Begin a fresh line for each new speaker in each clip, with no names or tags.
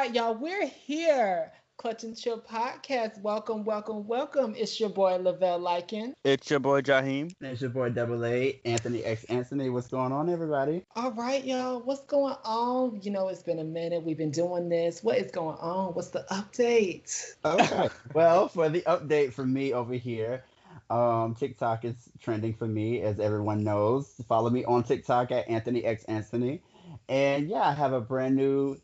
right, y'all, we're here. Clutch and Chill Podcast. Welcome, welcome, welcome. It's your boy Lavelle Lycan.
It's your boy Jaheim.
And it's your boy Double A, Anthony X Anthony. What's going on, everybody?
All right, y'all, what's going on? It's been a minute. We've been doing this. What is going on? What's the update?
Okay. Well, for the update from me over here, TikTok is trending for me, as everyone knows. Follow me on TikTok at Anthony X Anthony. And yeah, I have a brand new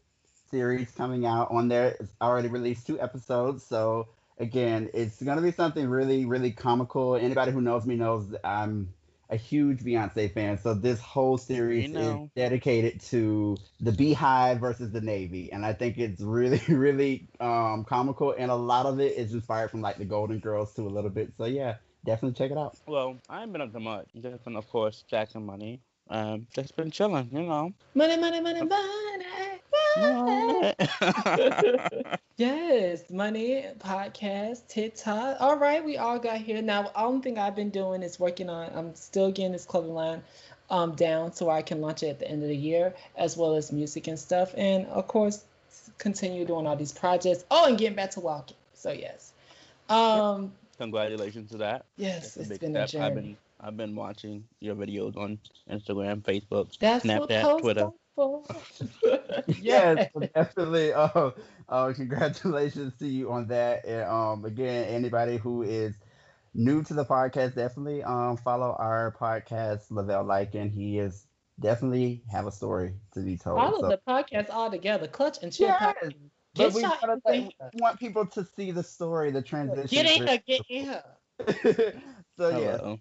series coming out on there. It's already released 2 episodes. So again, it's gonna be something really, really comical. Anybody who knows me knows that I'm a huge Beyonce fan. So this whole
We
series is
know.
dedicated to the Beehive versus the Navy. And I think it's really, really comical, and a lot of it is inspired from like the Golden Girls too a little bit. So yeah, definitely check it out.
Well, I ain't been up to much. Just been, of course, stacking money. Just been chilling, you know.
Money, money, money, money, money.
What?
Yes, money, podcast, TikTok. All right, we all got here. Now, the only thing I've been doing is working on, I'm still getting this clothing line down so I can launch it at the end of the year, as well as music and stuff. And of course, continue doing all these projects. Oh, and getting back to walking. So, yes. Um,
Congratulations to that.
yes,
That's a
it's
big
been a
step. I've
journey.
been I've been watching your videos on Instagram, Facebook,
That's what
Snapchat,
posts
Twitter.
are for.
Yes,
Yes.
so definitely. Congratulations to you on that. And again, anybody who is new to the podcast, definitely follow our podcast, Lavelle Lycan. He is definitely have a story to be told.
Follow
So
the podcast all together. Clutch and Chill
yes,
Podcast.
but
Get
we
y'all
want to
in here.
we want people to see the story. The
Get
transition is
in
really
here. Get in here.
beautiful. So yes,
Hello.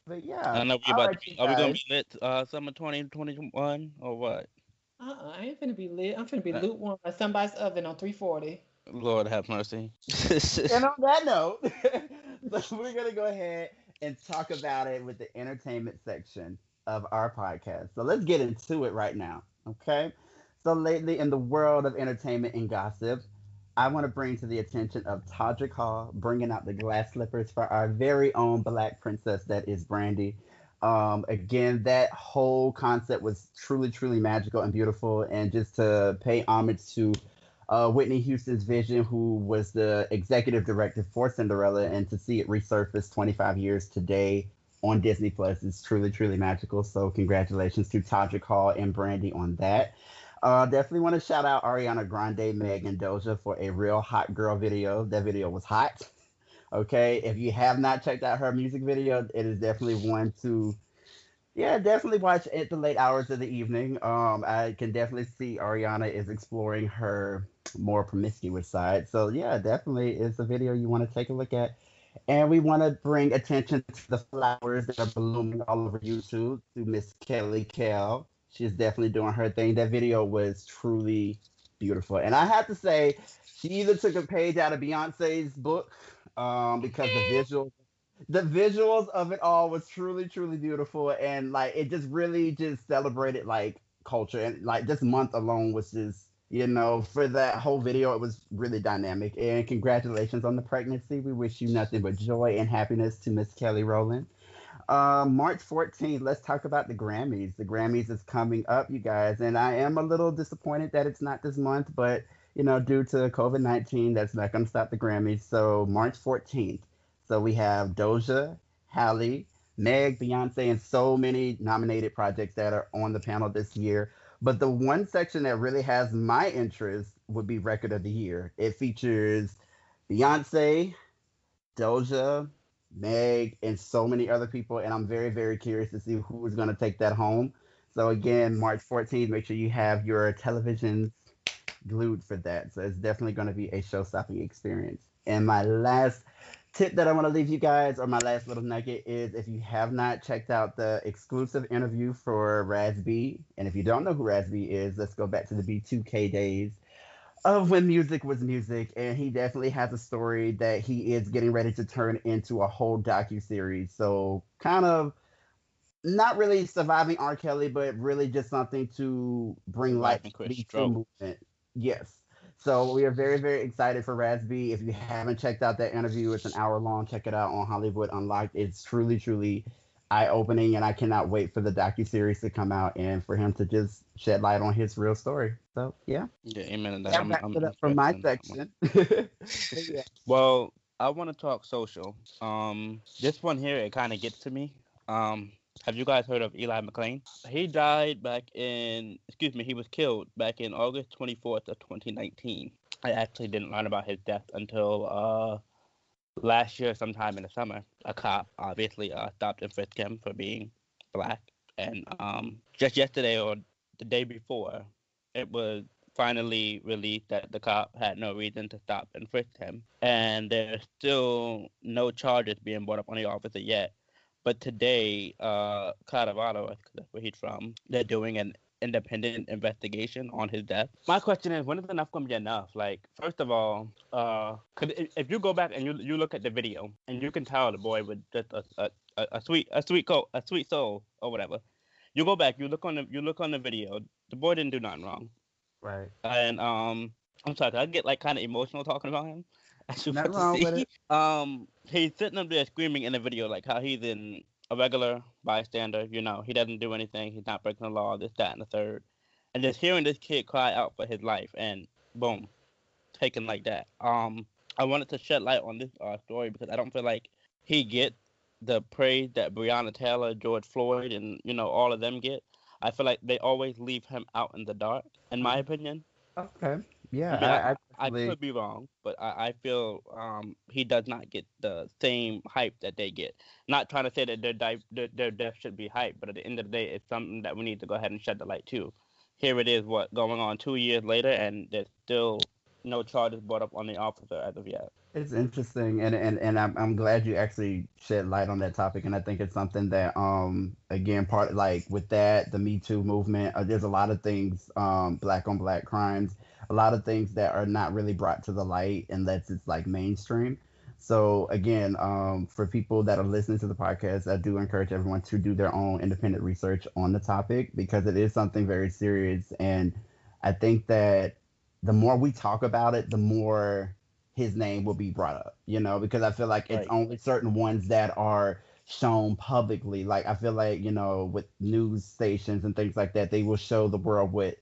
but
I
yeah,
know we
all
about
right,
to
you
be. Are we gonna
guys.
be lit summer 2021 or what?
I ain't finna be lit. I'm finna be
Uh,
lukewarm like somebody's oven on 340.
Lord have mercy.
And on that note, so we're gonna go ahead and talk about it with the entertainment section of our podcast. So let's get into it right now. Okay. So lately in the world of entertainment and gossip, I want to bring to the attention of Todrick Hall bringing out the glass slippers for our very own Black princess that is Brandy. Again, that whole concept was truly, truly magical and beautiful. And just to pay homage to Whitney Houston's vision, who was the executive director for Cinderella, and to see it resurface 25 years today on Disney Plus is truly, truly magical. So, congratulations to Todrick Hall and Brandy on that. Definitely want to shout out Ariana Grande, Meg, and Doja for a real hot girl video. That video was hot. Okay, if you have not checked out her music video, it is definitely one to yeah, definitely watch at the late hours of the evening. I can definitely see Ariana is exploring her more promiscuous side. So yeah, definitely it's a video you want to take a look at. And we want to bring attention to the flowers that are blooming all over YouTube to Miss Kelly Kell. She's definitely doing her thing. That video was truly beautiful. And I have to say, she either took a page out of Beyonce's book, because the visuals of it all was truly, truly beautiful. And like it just really just celebrated like culture. And like this month alone was just for that whole video, it was really dynamic. And congratulations on the pregnancy. We wish you nothing but joy and happiness to Miss Kelly Rowland. March 14th, let's talk about the Grammys. The Grammys is coming up, you guys, and I am a little disappointed that it's not this month, but due to COVID-19, that's not going to stop the Grammys. So March 14th. So we have Doja, Halle, Meg, Beyonce, and so many nominated projects that are on the panel this year. But the one section that really has my interest would be Record of the Year. It features Beyonce, Doja, Meg, and so many other people. And I'm very, very curious to see who is going to take that home. So again, March 14th, make sure you have your televisions glued for that. So it's definitely going to be a show-stopping experience. And my last tip that I want to leave you guys, or my last little nugget, is if you have not checked out the exclusive interview for Raz B, and if you don't know who Raz B is, let's go back to the B2K days of when music was music, and he definitely has a story that he is getting ready to turn into a whole docu-series. So kind of not really surviving R. Kelly, but really just something to bring light to
Surviving
the
Chris
Me Too
Stroke.
movement. Yes. So we are very, very excited for Raspy. If you haven't checked out that interview, it's an hour long. Check it out on Hollywood Unlocked. It's truly, truly eye-opening, and I cannot wait for the docuseries to come out and for him to just shed light on his real story. So yeah.
Yeah, amen to that.
That wraps
I'm
it up from my
interested in that one.
section. But yeah.
Well, I want to talk social. This one here, it kind of gets to me. Have you guys heard of Eli McLean? He died back in, excuse me, he was killed back in August 24th of 2019. I actually didn't learn about his death until last year, sometime in the summer. A cop obviously stopped and frisked him for being black. And just yesterday or the day before, it was finally released that the cop had no reason to stop and frisk him. And there's still no charges being brought up on the officer yet. But today, Colorado, that's where he's from, they're doing an independent investigation on his death. My question is, when is enough going to be enough? Like, first of all, cause if you go back and you look at the video, and you can tell the boy was just a sweet soul or whatever. You go back, you look on the video. The boy didn't do nothing wrong.
Right.
And I'm sorry, I get like kind of emotional talking about him. As you
Nothing wrong with it.
He's sitting up there screaming in the video like how he's in a regular bystander. You know, he doesn't do anything. He's not breaking the law. This, that, and the third. And just hearing this kid cry out for his life, and boom, taken like that. I wanted to shed light on this story because I don't feel like he gets the praise that Breonna Taylor, George Floyd, and all of them get. I feel like they always leave him out in the dark, in my opinion.
Okay. Yeah,
Yeah, I
definitely-
could be wrong, but I feel he does not get the same hype that they get. Not trying to say that their death should be hype, but at the end of the day, it's something that we need to go ahead and shed the light to. Here it is, going on 2 years later, and there's still no charges brought up on the officer as of yet.
It's interesting, and I'm glad you actually shed light on that topic, and I think it's something that again, part like with that, the Me Too movement, there's a lot of things, black on black crimes, a lot of things that are not really brought to the light unless it's like mainstream. So again, for people that are listening to the podcast, I do encourage everyone to do their own independent research on the topic because it is something very serious, and I think that the more we talk about it, the more his name will be brought up, because I feel like it's only certain ones that are shown publicly. Like, I feel like, with news stations and things like that, they will show the world what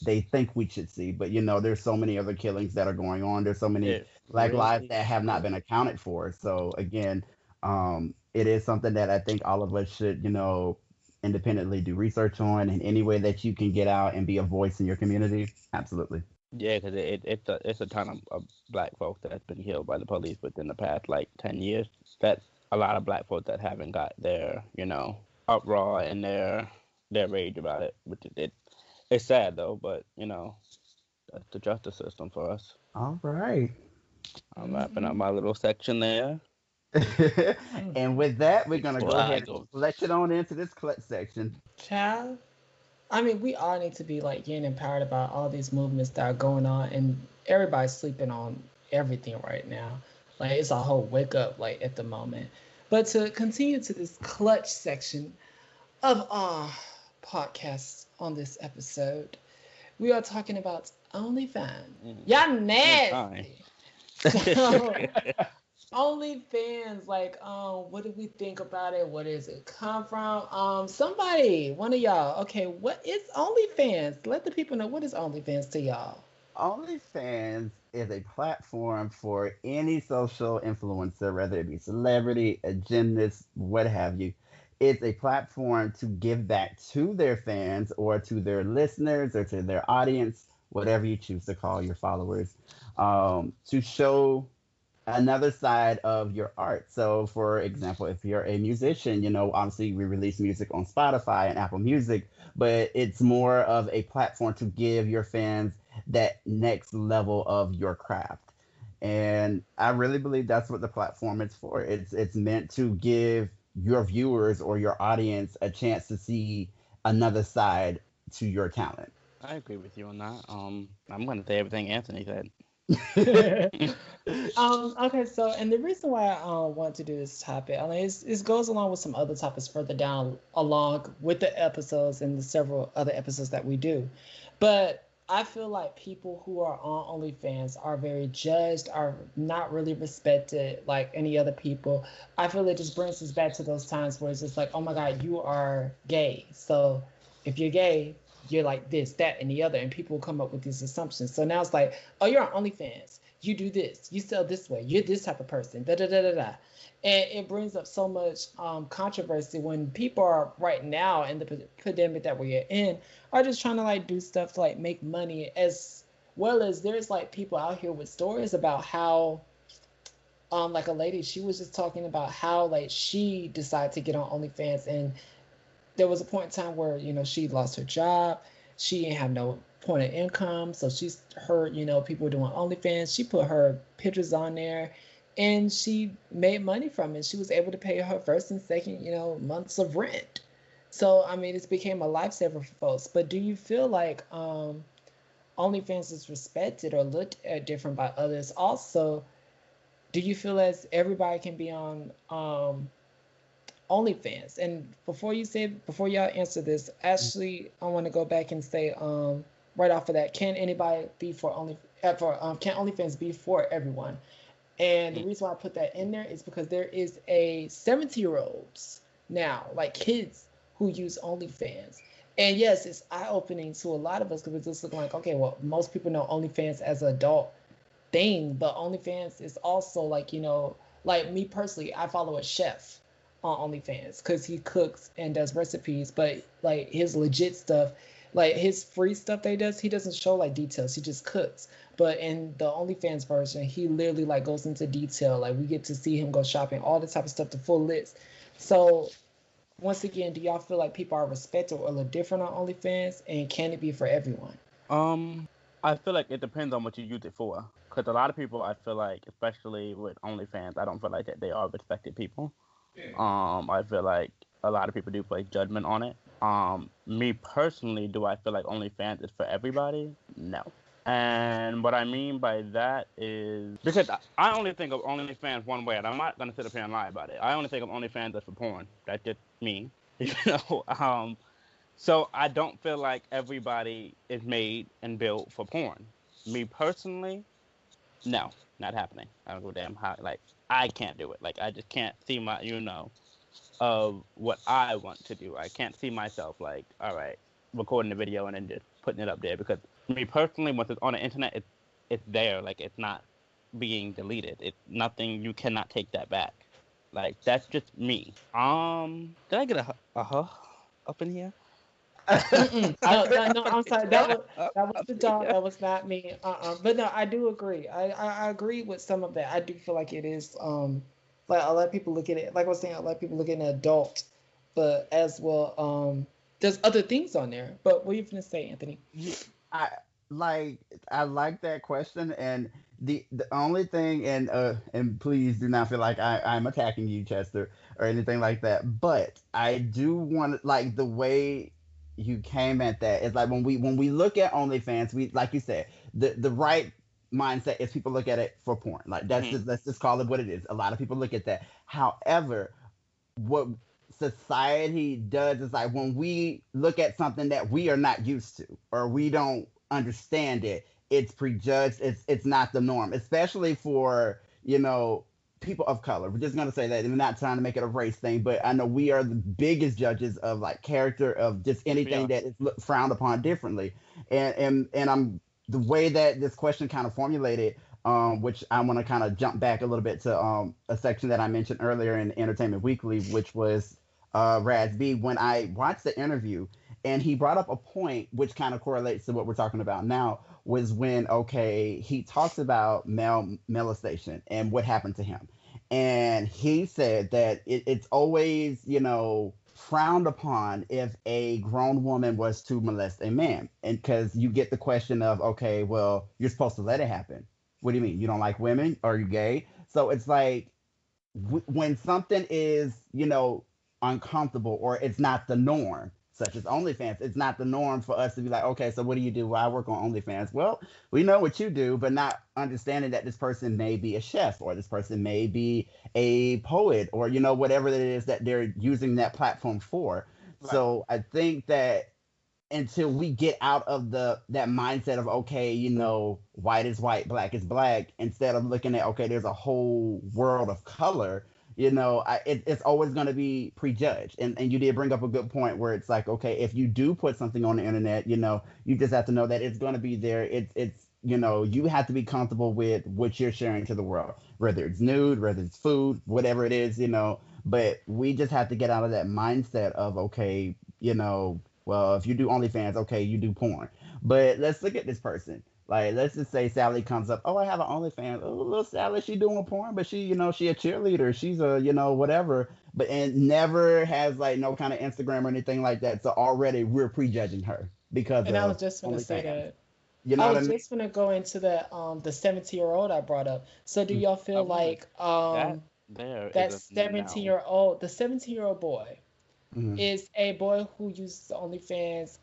they think we should see. But, there's so many other killings that are going on. There's so many black lives that have not been accounted for. So, again, it is something that I think all of us should, independently do research on, in any way that you can get out and be a voice in your community. Absolutely.
Yeah, because it's a ton of black folks that's been killed by the police within the past 10 years. That's a lot of black folks that haven't got their uproar and their rage about it. Which it's sad though, but that's the justice system for us.
All right.
I'm wrapping up my little section there.
And with that, we're gonna go ahead and flesh it on into this clutch section.
Child. I mean, we all need to be getting empowered about all these movements that are going on, and everybody's sleeping on everything right now. It's a whole wake up at the moment. But to continue to this clutch section of our podcast on this episode, we are talking about OnlyFans. Y'all nasty. OnlyFans, what do we think about it? Where does it come from? Somebody, one of y'all, okay, what is OnlyFans? Let the people know, what is OnlyFans to y'all?
OnlyFans is a platform for any social influencer, whether it be celebrity, a gymnast, what have you. It's a platform to give back to their fans or to their listeners or to their audience, whatever you choose to call your followers, to show another side of your art. So, for example, if you're a musician, obviously we release music on Spotify and Apple Music, but it's more of a platform to give your fans that next level of your craft. And I really believe that's what the platform is for. It's meant to give your viewers or your audience a chance to see another side to your talent.
I agree with you on that. I'm going to say everything Anthony said.
Okay, so, and the reason why I want to do this topic, it goes along with some other topics further down along with the episodes and the several other episodes that we do. But I feel like people who are on OnlyFans are very judged, are not really respected like any other people. I feel it just brings us back to those times where it's just like, oh my God, you are gay. So if you're gay, you're like this, that, and the other. And people come up with these assumptions. So now it's like, oh, you're on OnlyFans. You do this. You sell this way. You're this type of person. Da da da da da. And it brings up so much controversy when people are right now in the pandemic that we're in are just trying to like do stuff to like make money, as well as there's like people out here with stories about how like a lady, she was just talking about how like she decided to get on OnlyFans, and there was a point in time where she lost her job, she didn't have no point of income, so she's heard people doing OnlyFans, she put her pictures on there, and she made money from it. She was able to pay her first and second months of rent. So I mean, it's became a lifesaver for folks. But do you feel like OnlyFans is respected or looked at different by others? Also, do you feel as everybody can be on OnlyFans? And before y'all answer this, actually, I want to go back and say, right off of that, can anybody be can OnlyFans be for everyone? And the reason why I put that in there is because there is a 70-year-olds now, like kids, who use OnlyFans. And yes, it's eye-opening to a lot of us because it's just looking like, okay, well, most people know OnlyFans as an adult thing, but OnlyFans is also like, like me personally, I follow a chef on OnlyFans because he cooks and does recipes, but like his legit stuff, like his free stuff that he does, he doesn't show like details. He just cooks. But in the OnlyFans version, he literally like goes into detail. Like we get to see him go shopping, all the type of stuff, the full list. So once again, do y'all feel like people are respected or a little different on OnlyFans, and can it be for everyone?
I feel like it depends on what you use it for. Because a lot of people, I feel like, especially with OnlyFans, I don't feel like that they are respected people. I feel like a lot of people do place judgment on it. Me personally, do I feel like OnlyFans is for everybody? No. And what I mean by that is because I only think of OnlyFans one way, and I'm not gonna sit up here and lie about it. I only think of OnlyFans as for porn. That's just me, you know. So I don't feel like everybody is made and built for porn. Me personally, no, not happening. I don't give a damn how. Like I can't do it. Like I just can't see of what I want to do. I can't see myself like, all right, recording a video and then just putting it up there because me personally, once it's on the internet, it's there. Like it's not being deleted. It's nothing. You cannot take that back. Like that's just me. Did I get a huh up in here?
No, I'm sorry. That was the dog. That was not me. But no, I do agree. I agree with some of that. I do feel like it is like a lot of people look at it. Like I was saying, a lot of people look at an adult, but as well, there's other things on there. But what are you gonna say, Anthony?
I I like that question, and the only thing, and please do not feel like I'm attacking you, Chester, or anything like that. But I do want, like, the way you came at that is like when we look at OnlyFans, we, like you said, the right mindset is people look at it for porn. Like that's just, let's just call it what it is. A lot of people look at that. However, what society does is like when we look at something that we are not used to or we don't understand it, it's prejudged, it's not the norm, especially for people of color. We're just gonna say that, and we're not trying to make it a race thing, but I know we are the biggest judges of like character, of just anything that is frowned upon differently. And I'm the way that this question kind of formulated, which I want to kind of jump back a little bit to a section that I mentioned earlier in Entertainment Weekly, which was Raz B. When I watched the interview, and he brought up a point which kind of correlates to what we're talking about now, was when, okay, he talks about male molestation and what happened to him. And he said that it's always, frowned upon if a grown woman was to molest a man. And because you get the question of, okay, well, you're supposed to let it happen. What do you mean? You don't like women? Are you gay? So it's like when something is, uncomfortable or it's not the norm, such as OnlyFans, it's not the norm for us to be like, okay, so what do you do? Well, I work on OnlyFans. Well, we know what you do, but not understanding that this person may be a chef or this person may be a poet or, whatever it is that they're using that platform for. Right. So I think that until we get out of that mindset of, okay, white is white, black is black, instead of looking at, okay, there's a whole world of color. It's always going to be prejudged. And you did bring up a good point where it's like, okay, if you do put something on the internet, you just have to know that it's going to be there. It's you have to be comfortable with what you're sharing to the world, whether it's nude, whether it's food, whatever it is. But we just have to get out of that mindset of, okay, well, if you do OnlyFans, okay, you do porn. But let's look at this person. Like, let's just say Sally comes up. Oh, I have an OnlyFans. Oh, little Sally, she doing porn, but she a cheerleader. She's a, whatever. But and never has like no kind of Instagram or anything like that. So already we're prejudging her because
And I was
of
just gonna say
OnlyFans.
that.
You know
I
what I
was
mean?
just gonna go into the 17-year-old I brought up. So do y'all
I
feel
wonder
like
that there is
that
a no.
17-year-old, the 17-year-old boy
Mhm.
is a boy who uses OnlyFans,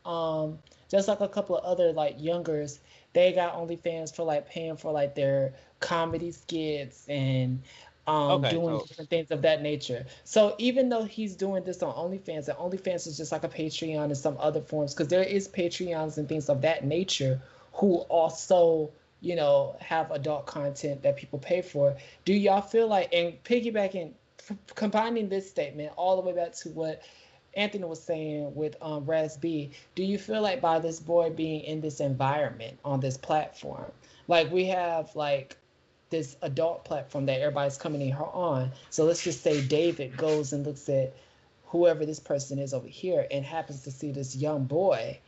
just like a couple of other like youngers, they got OnlyFans for like paying for like their comedy skits and
Okay,
doing
so
different things of that nature. So even though he's doing this on OnlyFans, and OnlyFans is just like a Patreon and some other forms, because there is Patreons and things of that nature who also have adult content that people pay for. Do y'all feel like, and piggybacking, combining this statement all the way back to what Anthony was saying with Raz B, do you feel like by this boy being in this environment on this platform, like we have like this adult platform that everybody's coming in here on. So let's just say David goes and looks at whoever this person is over here and happens to see this young boy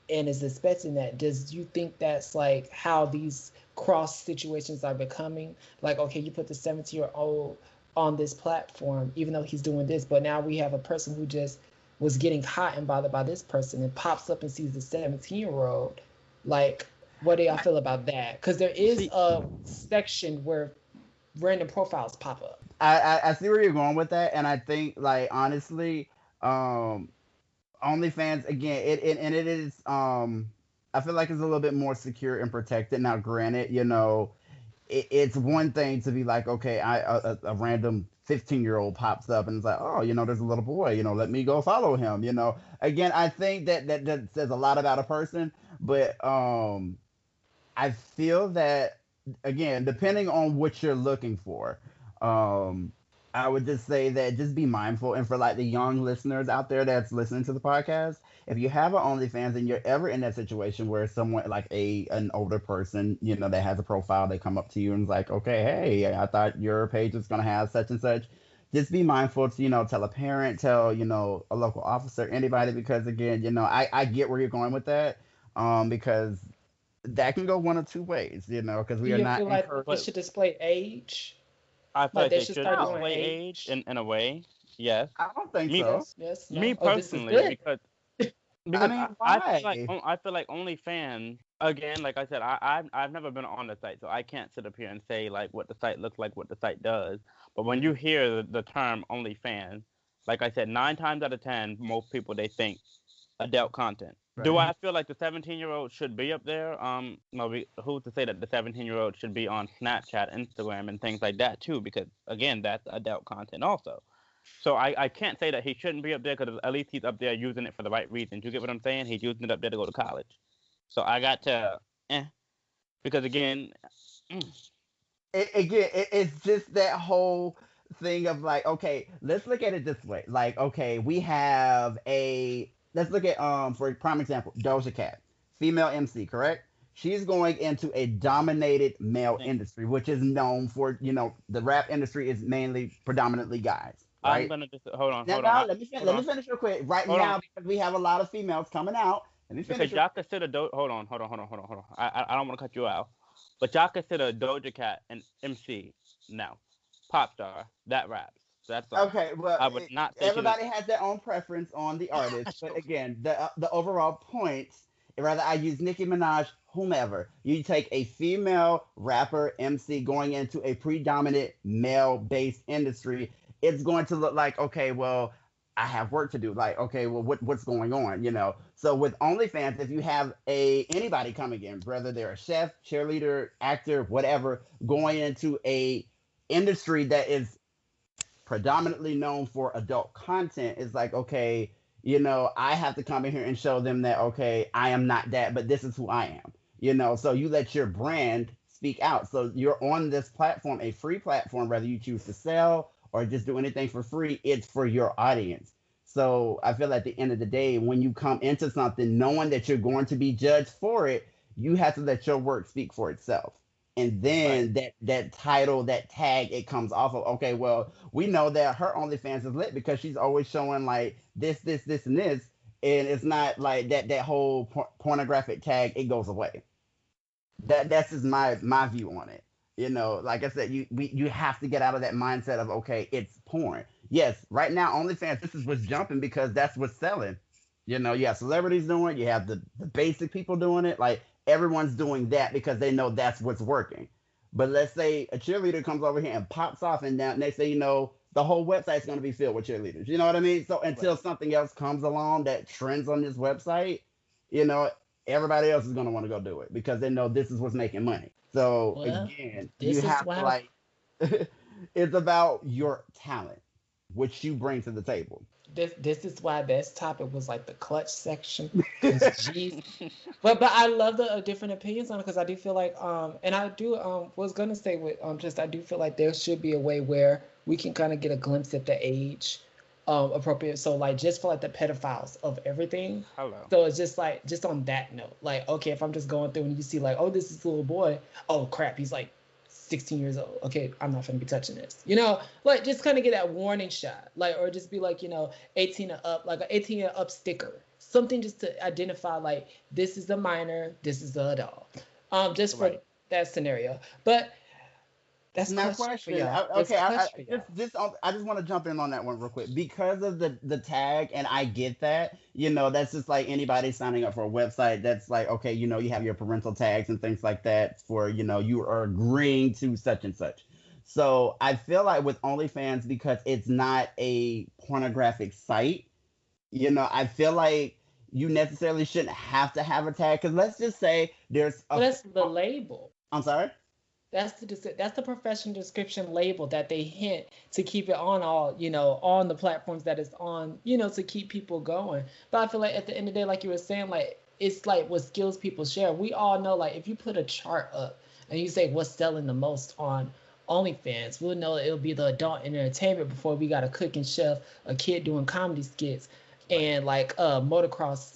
and is expecting that. Does you think that's like how these cross situations are becoming? Like, okay, you put the 17-year-old on this platform, even though he's doing this, but now we have a person who just was getting hot and bothered by this person and pops up and sees the 17-year-old. Like, what do y'all feel about that? Because there is
see,
a section where random profiles pop up.
I see where you're going with that, and I think, like, honestly, um, OnlyFans again, it is, I feel like it's a little bit more secure and protected. Now, granted, it's one thing to be like, okay, a random 15-year-old pops up and it's like, oh, there's a little boy, let me go follow him. Again, I think that says a lot about a person, but I feel that, again, depending on what you're looking for, um, I would just say that just be mindful. And for like the young listeners out there that's listening to the podcast, if you have an OnlyFans and you're ever in that situation where someone like an older person, that has a profile, they come up to you and is like, okay, hey, I thought your page was gonna have such and such. Just be mindful to, tell a parent, tell, a local officer, anybody, because again, I get where you're going with that. Because that can go one of two ways, because
Do
we are
you
not
feel like it
but
encouraged.
should display age?
I feel
Like
like
they
they
should
should
start doing
No,
display age
age?
in a way. Yes.
I don't think
Me
so.
Yes, yes,
me
no. Oh, this is
personally,
good.
I
because
mean,
I
why?
I feel like OnlyFans again, like I said, I've never been on the site, so I can't sit up here and say like what the site looks like, what the site does. But when you
Mhm.
hear the term OnlyFans, like I said, 9 times out of 10, most people they think adult content. Do
Right.
I feel like the 17-year-old should be up there? No, who's to say that the 17-year-old should be on Snapchat, Instagram, and things like that too? Because again, that's adult content also. So I can't say that he shouldn't be up there because at least he's up there using it for the right reasons. You get what I'm saying? He's using it up there to go to college. So I got to, because again, mm,
It's just that whole thing of like, okay, let's look at it this way. Like, okay, let's look at for prime example, Doja Cat, female MC, correct? She's going into a dominated male
think
industry, which is known for, the rap industry is mainly predominantly guys,
I'm
right?
gonna just hold on,
Now,
hold on,
now
hold
let me
on,
finish real quick. Right
hold on.
now, because we have a lot of females coming out. Let me
Because
finish real
y'all
quick.
consider hold on. I don't want to cut you out, but y'all consider Doja Cat an MC now, pop star that raps. That's all.
Okay, well,
I would not say she's an.
everybody has their own preference on the artist, but again, the overall point, rather I use Nicki Minaj, whomever. You take a female rapper MC going into a predominant male-based industry, it's going to look like, okay, well, I have work to do. Like, okay, well, what's going on, So with OnlyFans, if you have anybody coming in, whether they're a chef, cheerleader, actor, whatever, going into a industry that is predominantly known for adult content, is like, okay, I have to come in here and show them that, okay, I am not that, but this is who I am. So you let your brand speak out. So you're on this platform, a free platform, whether you choose to sell or just do anything for free, it's for your audience. So I feel at the end of the day, when you come into something knowing that you're going to be judged for it, you have to let your work speak for itself. And then that title, that tag, it comes off of, okay, well, we know that her OnlyFans is lit because she's always showing like this, and this, and it's not like that whole pornographic tag. It goes away. That's just my view on it. Like I said, you have to get out of that mindset of, okay, it's porn. Yes, right now OnlyFans, this is what's jumping because that's what's selling. You have celebrities doing it, you have the basic people doing it. Like everyone's doing that because they know that's what's working. But let's say a cheerleader comes over here and pops off, and now next thing you know, the whole website's going to be filled with cheerleaders. You know what I mean? So until something else comes along that trends on this website, you know, everybody else is going to want to go do it because they know this is what's making money. So again, you have to like, it's about your talent, which you bring to the table.
This is why this topic was like the clutch section. But I love the different opinions on it because I do feel like and I do was gonna say with just I do feel like there should be a way where we can kind of get a glimpse at the age appropriate. So like just for like the pedophiles of everything.
Hello.
So it's just like just on that note, like okay, if I'm just going through and you see like, oh, this is a little boy, oh crap, he's like 16 years old. Okay, I'm not gonna be touching this. Like just kind of get that warning shot, like, or just be like, 18 and up, like an 18 and up sticker, something just to identify like this is the minor, this is the adult, just for that scenario. But that's
my question. Okay, I just want to jump in on that one real quick because of the tag, and I get that. That's just like anybody signing up for a website. That's like, okay, you have your parental tags and things like that for you are agreeing to such and such. So I feel like with OnlyFans, because it's not a pornographic site, I feel like you necessarily shouldn't have to have a tag because let's just say there's
that's the label.
I'm sorry.
That's the professional description label that they hint to keep it on all, on the platforms that it's on, to keep people going. But I feel like at the end of the day, like you were saying, like, it's like what skills people share. We all know, like, if you put a chart up and you say what's selling the most on OnlyFans, we'll know it'll be the adult entertainment before we got a cooking chef, a kid doing comedy skits, and like motocross,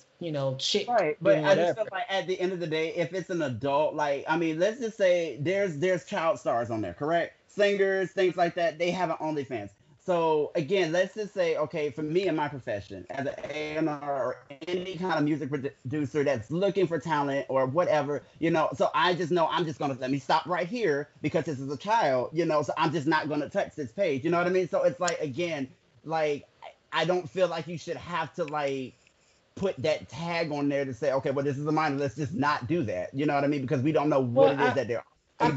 chick.
Right, but I just feel like at the end of the day, if it's an adult, like, I mean, let's just say there's child stars on there, correct? Singers, things like that, they have an OnlyFans. So again, let's just say, okay, for me in my profession, as an A&R or any kind of music producer that's looking for talent or whatever, so I just know I'm just gonna let me stop right here because this is a child, so I'm just not gonna touch this page. You know what I mean? So it's like, again, like I don't feel like you should have to like put that tag on there to say, okay, well, this is a minor, let's just not do that. You know what I mean? Because we don't know what it is that they're.
I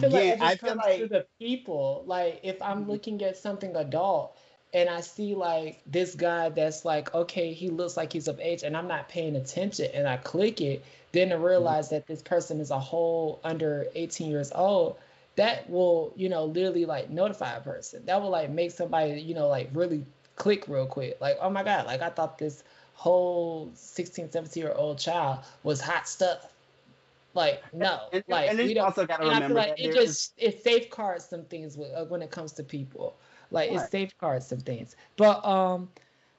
feel like to the people, like if I'm looking at something adult and I see like this guy that's like, okay, he looks like he's of age and I'm not paying attention and I click it, then to realize that this person is a whole under 18 years old, that will, literally like notify a person. That will like make somebody, like really click real quick. Like, oh my God, like I thought this whole 16, 17-year-old child was hot stuff. Like, no.
And we don't also got to remember
I feel like it safeguards some things when it comes to people. Like it safeguards some things. But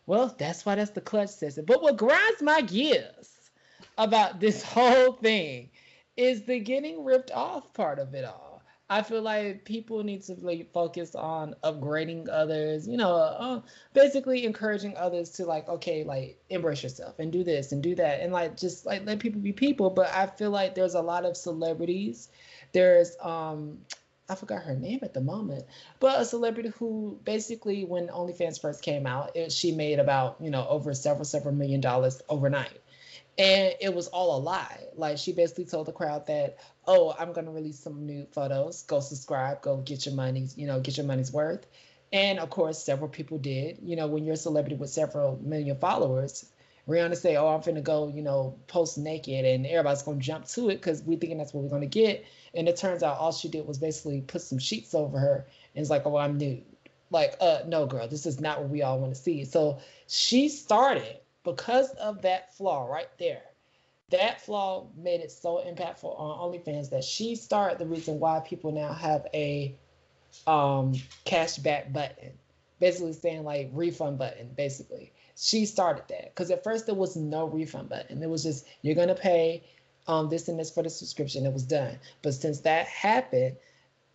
well, that's why that's the clutch session. But what grinds my gears about this whole thing is the getting ripped off part of it all. I feel like people need to like focus on upgrading others, basically encouraging others to like, okay, like embrace yourself and do this and do that. And like, just like let people be people. But I feel like there's a lot of celebrities. There's, I forgot her name at the moment, but a celebrity who basically when OnlyFans first came out, she made about, over several $million overnight. And it was all a lie. Like she basically told the crowd that, oh, I'm going to release some nude photos. Go subscribe. Go get your money, get your money's worth. And of course, several people did. When you're a celebrity with several million followers, Rihanna say, oh, I'm finna go, post naked and everybody's going to jump to it because we thinking that's what we're going to get. And it turns out all she did was basically put some sheets over her and it's like, oh, I'm nude. Like, no, girl, this is not what we all want to see. So she started because of that flaw right there. That flaw made it so impactful on OnlyFans that she started the reason why people now have a cashback button, basically saying like refund button. Basically, she started that because at first there was no refund button. It was just you're gonna pay this and this for the subscription. It was done. But since that happened,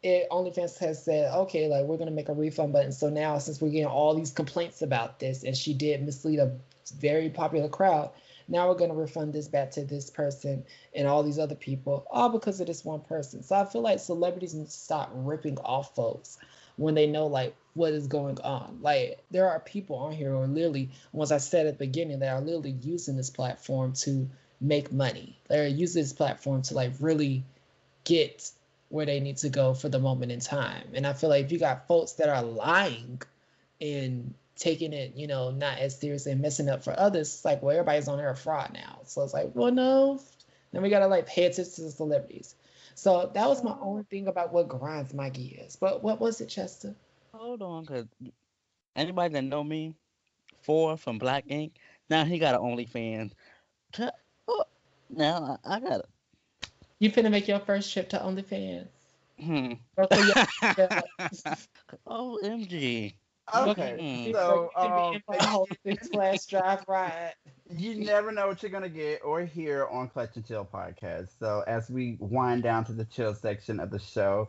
OnlyFans has said, okay, like we're gonna make a refund button. So now, since we're getting all these complaints about this, and she did mislead a very popular crowd, now we're gonna refund this back to this person and all these other people, all because of this one person. So I feel like celebrities need to stop ripping off folks when they know like what is going on. Like there are people on here who are literally, once I said at the beginning, they are literally using this platform to make money. They're using this platform to like really get where they need to go for the moment in time. And I feel like if you got folks that are lying and taking it, not as seriously and messing up for others, it's like, well, everybody's on there a fraud now. So it's like, well, no. Then we gotta like pay attention to the celebrities. So that was my only thing about what grinds my gears. But what was it, Chester?
Hold on, cause anybody that know me, Four from Black Ink, now he got an OnlyFans. Now I got it.
You finna make your first trip to OnlyFans.
OMG.
Okay, so
whole 6-class drive ride.
You never know what you're gonna get or hear on Clutch and Chill podcast. So as we wind down to the chill section of the show,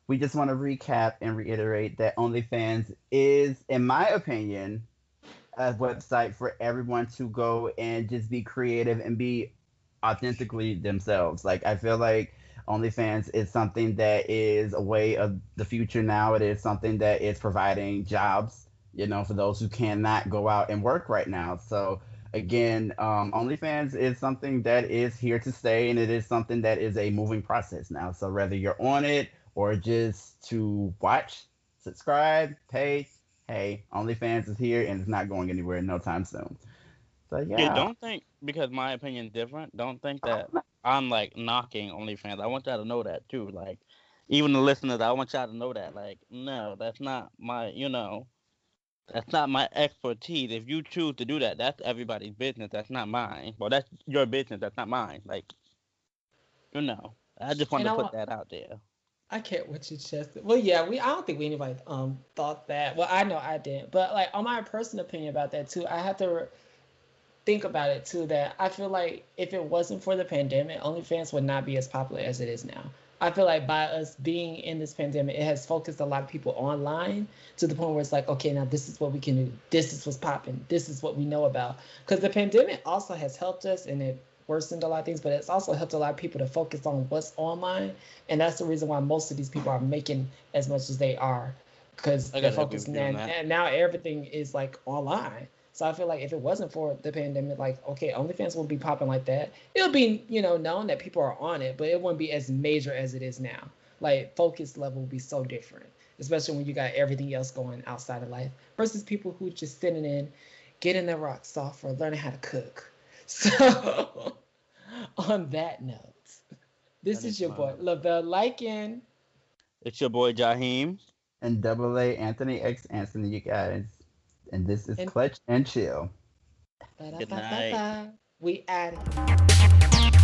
we just want to recap and reiterate that OnlyFans is, in my opinion, a website for everyone to go and just be creative and be authentically themselves. Like I feel like OnlyFans is something that is a way of the future now. It is something that is providing jobs, for those who cannot go out and work right now. So again, OnlyFans is something that is here to stay, and it is something that is a moving process now. So whether you're on it or just to watch, subscribe, pay, hey, OnlyFans is here and it's not going anywhere no time soon. So yeah.
Don't think because my opinion is different. Don't think that I'm like knocking OnlyFans. I want y'all to know that too. Like, even the listeners, I want y'all to know that. Like, no, that's not my, that's not my expertise. If you choose to do that, that's everybody's business. That's not mine. Well, that's your business. That's not mine. Like, I just wanted to put that out there.
I can't with you, Chester. Well, yeah, I don't think anybody thought that. Well, I know I didn't, but like on my personal opinion about that too, I have to think about it too, that I feel like if it wasn't for the pandemic, OnlyFans would not be as popular as it is now. I feel like by us being in this pandemic, it has focused a lot of people online to the point where it's like, okay, now this is what we can do. This is what's popping. This is what we know about. Because the pandemic also has helped us and it worsened a lot of things, but it's also helped a lot of people to focus on what's online. And that's the reason why most of these people are making as much as they are, because they're focused now. And now everything is like online. So I feel like if it wasn't for the pandemic, like, okay, OnlyFans would be popping like that. It'll be, known that people are on it, but it wouldn't be as major as it is now. Like, focus level would be so different, especially when you got everything else going outside of life versus people who just sitting in, getting their rocks off or learning how to cook. So, on that note, this is your boy, Lavelle Lycan.
It's your boy, Jaheim.
And AA Anthony X Anthony, you guys. And this is Clutch and Chill.
Good night.
We out of here.